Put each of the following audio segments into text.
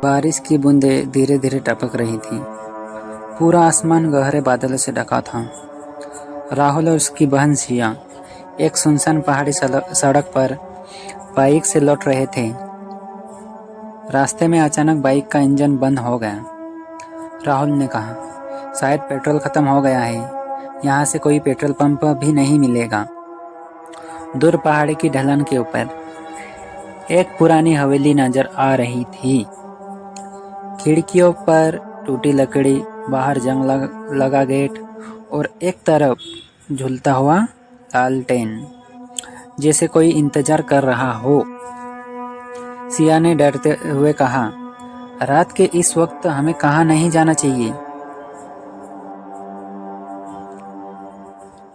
बारिश की बूंदें धीरे धीरे टपक रही थीं। पूरा आसमान गहरे बादलों से ढका था। राहुल और उसकी बहन सिया एक सुनसान पहाड़ी सड़क पर बाइक से लौट रहे थे। रास्ते में अचानक बाइक का इंजन बंद हो गया। राहुल ने कहा, शायद पेट्रोल खत्म हो गया है। यहाँ से कोई पेट्रोल पंप भी नहीं मिलेगा। दूर पहाड़ी की ढलान के ऊपर एक पुरानी हवेली नजर आ रही थी। खिड़कियों पर टूटी लकड़ी, बाहर जंग लगा गेट और एक तरफ झूलता हुआ लालटेन, जैसे कोई इंतजार कर रहा हो। सिया ने डरते हुए कहा, रात के इस वक्त हमें कहाँ नहीं जाना चाहिए।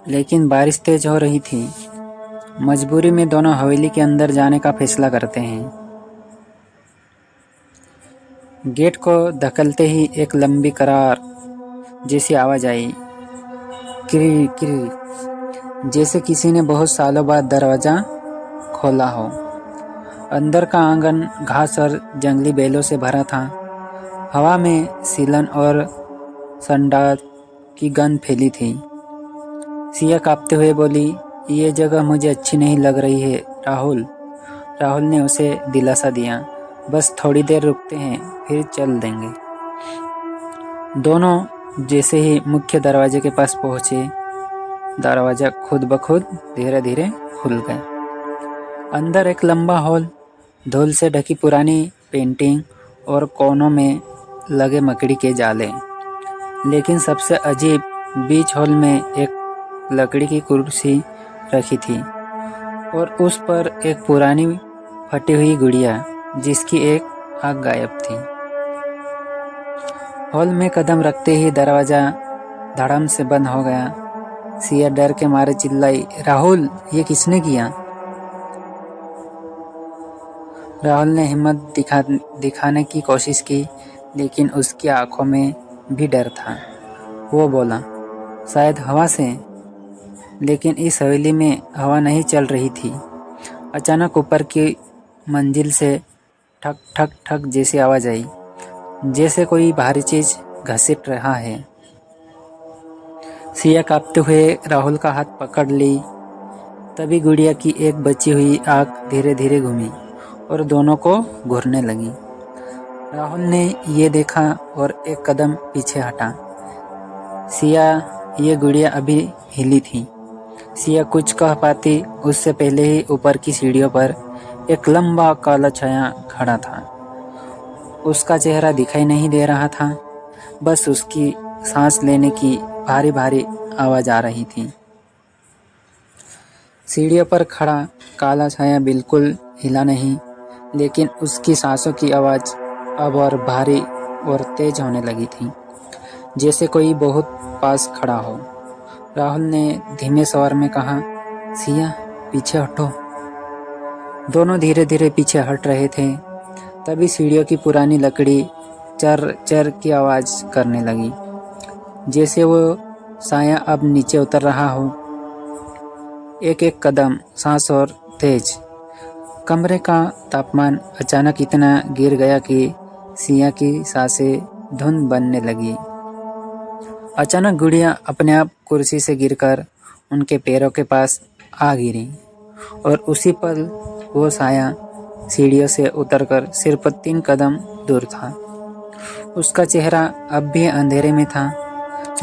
लेकिन बारिश तेज हो रही थी। मजबूरी में दोनों हवेली के अंदर जाने का फैसला करते हैं। गेट को धकेलते ही एक लंबी करार जैसी आवाज आई, किरी किरी, जैसे किसी ने बहुत सालों बाद दरवाजा खोला हो। अंदर का आंगन घास और जंगली बेलों से भरा था। हवा में सीलन और संडाल की गंध फैली थी। सिया कांपते हुए बोली, ये जगह मुझे अच्छी नहीं लग रही है राहुल। राहुल ने उसे दिलासा दिया, बस थोड़ी देर रुकते हैं, फिर चल देंगे। दोनों जैसे ही मुख्य दरवाजे के पास पहुंचे, दरवाजा खुद ब खुद धीरे धीरे खुल गया। अंदर एक लंबा हॉल, धूल से ढकी पुरानी पेंटिंग और कोनों में लगे मकड़ी के जाले। लेकिन सबसे अजीब, बीच हॉल में एक लकड़ी की कुर्सी रखी थी और उस पर एक पुरानी फटी हुई गुड़िया, जिसकी एक आँख गायब थी। हॉल में कदम रखते ही दरवाजा धड़ाम से बंद हो गया। सिया डर के मारे चिल्लाई, राहुल, ये किसने किया? राहुल ने हिम्मत दिखाने की कोशिश की, लेकिन उसकी आंखों में भी डर था। वो बोला, शायद हवा से। लेकिन इस हवेली में हवा नहीं चल रही थी। अचानक ऊपर की मंजिल से ठक ठक ठक जैसी आवाज आई, जैसे कोई भारी चीज घसीट रहा है। सिया कांपते हुए राहुल का हाथ पकड़ ली। तभी गुड़िया की एक बची हुई आंख धीरे धीरे घूमी और दोनों को घूरने लगी। राहुल ने ये देखा और एक कदम पीछे हटा। सिया, ये गुड़िया अभी हिली थी। सिया कुछ कह पाती उससे पहले ही ऊपर की सीढ़ियों पर एक लंबा काला छाया खड़ा था। उसका चेहरा दिखाई नहीं दे रहा था, बस उसकी सांस लेने की भारी भारी आवाज आ रही थी। सीढ़ियों पर खड़ा काला छाया बिल्कुल हिला नहीं, लेकिन उसकी सांसों की आवाज अब और भारी और तेज होने लगी थी, जैसे कोई बहुत पास खड़ा हो। राहुल ने धीमे स्वर में कहा, सिया, पीछे हटो। दोनों धीरे धीरे पीछे हट रहे थे। तभी सीढ़ियों की पुरानी लकड़ी चर चर की आवाज करने लगी, जैसे वो साया अब नीचे उतर रहा हो। एक एक कदम, सांस और तेज। कमरे का तापमान अचानक इतना गिर गया कि सिया की सांसें धुंध बनने लगी। अचानक गुड़िया अपने आप कुर्सी से गिरकर उनके पैरों के पास आ गिरी और उसी पल वो साया सीढ़ियों से उतरकर सिर्फ 3 कदम दूर था। उसका चेहरा अब भी अंधेरे में था,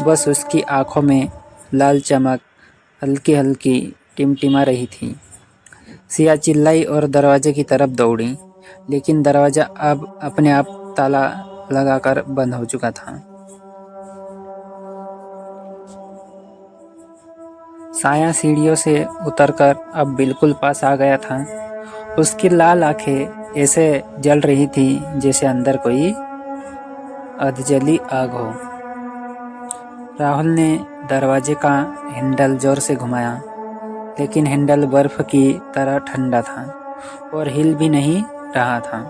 बस उसकी आंखों में लाल चमक हल्की हल्की टिमटिमा रही थी। सिया चिल्लाई और दरवाजे की तरफ दौड़ी, लेकिन दरवाजा अब अपने आप ताला लगाकर बंद हो चुका था। साया सीढ़ियों से उतरकर अब बिल्कुल पास आ गया था। उसकी लाल आंखें ऐसे जल रही थी जैसे अंदर कोई अधजली आग हो। राहुल ने दरवाजे का हैंडल जोर से घुमाया, लेकिन हैंडल बर्फ की तरह ठंडा था और हिल भी नहीं रहा था।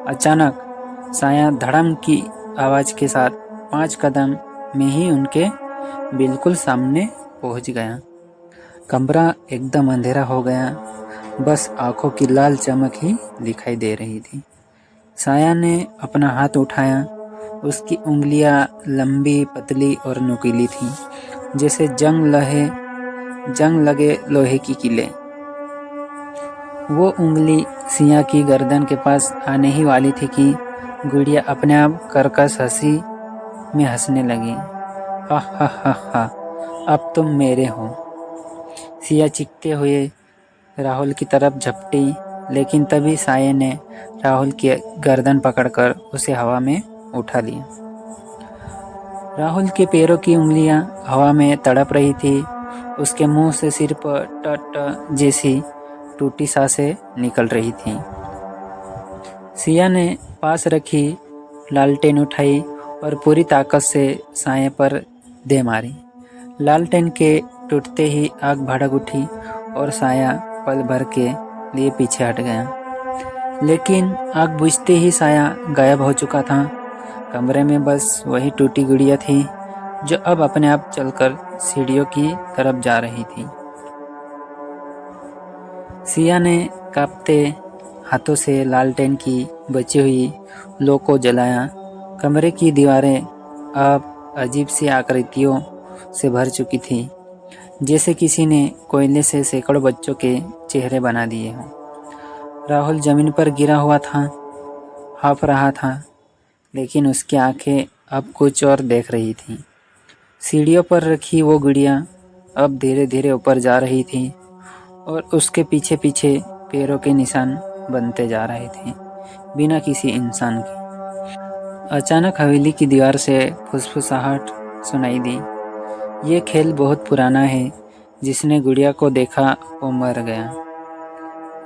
अचानक साया धड़म की आवाज के साथ 5 कदम में ही उनके बिल्कुल सामने पहुंच गया। कमरा एकदम अंधेरा हो गया, बस आंखों की लाल चमक ही दिखाई दे रही थी। साया ने अपना हाथ उठाया। उसकी उंगलियां लंबी, पतली और नुकीली थीं, जैसे जंग लगे लोहे की कीलें। वो उंगली सिया की गर्दन के पास आने ही वाली थी कि गुड़िया अपने आप कर्कश हंसी में हंसने लगी। हा हा हा हा, अब तुम मेरे हो। सिया चीखते हुए राहुल की तरफ झपटी, लेकिन तभी साये ने राहुल की गर्दन पकड़कर उसे हवा में उठा लिया। राहुल के पैरों की उंगलियां हवा में तड़प रही थी। उसके मुंह से सिर्फ ट ट जैसी टूटी सांसें निकल रही थीं। सिया ने पास रखी लालटेन उठाई और पूरी ताकत से साये पर दे मारी। लालटेन के टूटते ही आग भड़क उठी और साया पल भर के लिए पीछे हट गया। लेकिन आग बुझते ही साया गायब हो चुका था। कमरे में बस वही टूटी गुड़िया थी, जो अब अपने आप चलकर सीढ़ियों की तरफ जा रही थी। सिया ने कांपते हाथों से लालटेन की बची हुई लौ को जलाया। कमरे की दीवारें अब अजीब सी आकृतियों से भर चुकी थी, जैसे किसी ने कोयले से सैकड़ों बच्चों के चेहरे बना दिए हों। राहुल जमीन पर गिरा हुआ था, हाँफ रहा था, लेकिन उसकी आंखें अब कुछ और देख रही थीं। सीढ़ियों पर रखी वो गुड़िया अब धीरे धीरे ऊपर जा रही थी और उसके पीछे पीछे पैरों के निशान बनते जा रहे थे, बिना किसी इंसान के। अचानक हवेली की दीवार से फुसफुसाहट सुनाई दी। ये खेल बहुत पुराना है, जिसने गुड़िया को देखा वो मर गया।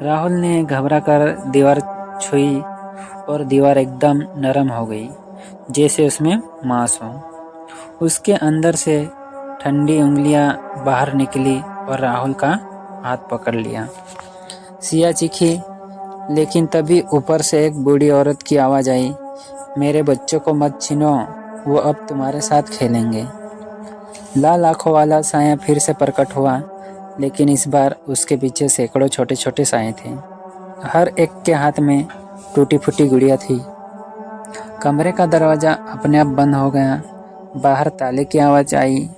राहुल ने घबराकर दीवार छुई और दीवार एकदम नरम हो गई, जैसे उसमें मांस हो। उसके अंदर से ठंडी उंगलियां बाहर निकली और राहुल का हाथ पकड़ लिया। सिया चीखी, लेकिन तभी ऊपर से एक बूढ़ी औरत की आवाज़ आई, मेरे बच्चों को मत छीनो, वो अब तुम्हारे साथ खेलेंगे। लाल आंखों वाला साया फिर से प्रकट हुआ, लेकिन इस बार उसके पीछे सैकड़ों छोटे छोटे साए थे। हर एक के हाथ में टूटी फूटी गुड़िया थी। कमरे का दरवाज़ा अपने आप बंद हो गया। बाहर ताले की आवाज़ आई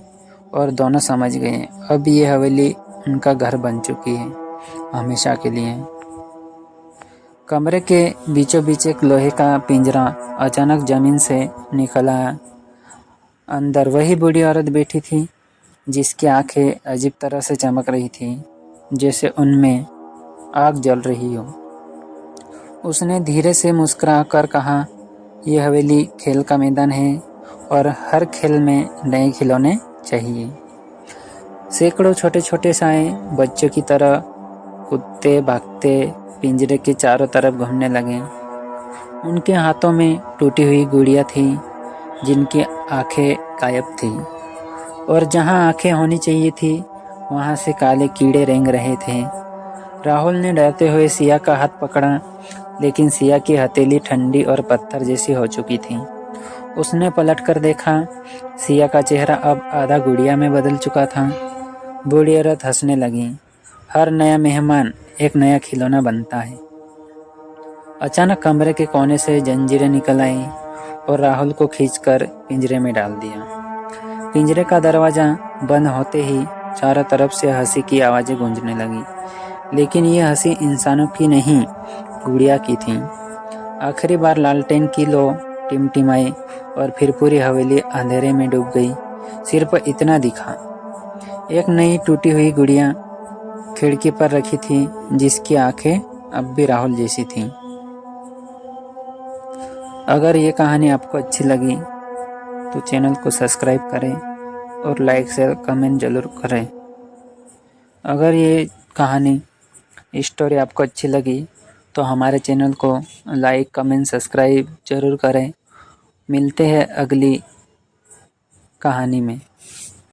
और दोनों समझ गए, अब ये हवेली उनका घर बन चुकी है, हमेशा के लिए। कमरे के बीचों बीच एक लोहे का पिंजरा अचानक जमीन से निकल आया। अंदर वही बूढ़ी औरत बैठी थी, जिसकी आंखें अजीब तरह से चमक रही थी, जैसे उनमें आग जल रही हो। उसने धीरे से मुस्कुरा कर कहा, यह हवेली खेल का मैदान है और हर खेल में नए खिलौने चाहिए। सैकड़ों छोटे छोटे साए बच्चों की तरह कूदते भागते पिंजरे के चारों तरफ घूमने लगे। उनके हाथों में टूटी हुई गुड़िया थी, जिनकी आंखें गायब थी, और जहां आंखें होनी चाहिए थी वहां से काले कीड़े रेंग रहे थे। राहुल ने डरते हुए सिया का हाथ पकड़ा, लेकिन सिया की हथेली ठंडी और पत्थर जैसी हो चुकी थी। उसने पलटकर देखा, सिया का चेहरा अब आधा गुड़िया में बदल चुका था। बूढ़ी औरत हंसने लगी, हर नया मेहमान एक नया खिलौना बनता है। अचानक कमरे के कोने से जंजीरें निकल आई और राहुल को खींचकर पिंजरे में डाल दिया। पिंजरे का दरवाज़ा बंद होते ही चारों तरफ से हंसी की आवाज़ें गूंजने लगी, लेकिन ये हंसी इंसानों की नहीं, गुड़िया की थी। आखिरी बार लालटेन की लौ टिमटिमाई और फिर पूरी हवेली अंधेरे में डूब गई। सिर्फ इतना दिखा, एक नई टूटी हुई गुड़िया खिड़की पर रखी थी, जिसकी आंखें अब भी राहुल जैसी थीं। अगर ये कहानी आपको अच्छी लगी तो चैनल को सब्सक्राइब करें और लाइक शेयर कमेंट ज़रूर करें। अगर ये कहानी स्टोरी आपको अच्छी लगी तो हमारे चैनल को लाइक कमेंट सब्सक्राइब ज़रूर करें। मिलते हैं अगली कहानी में।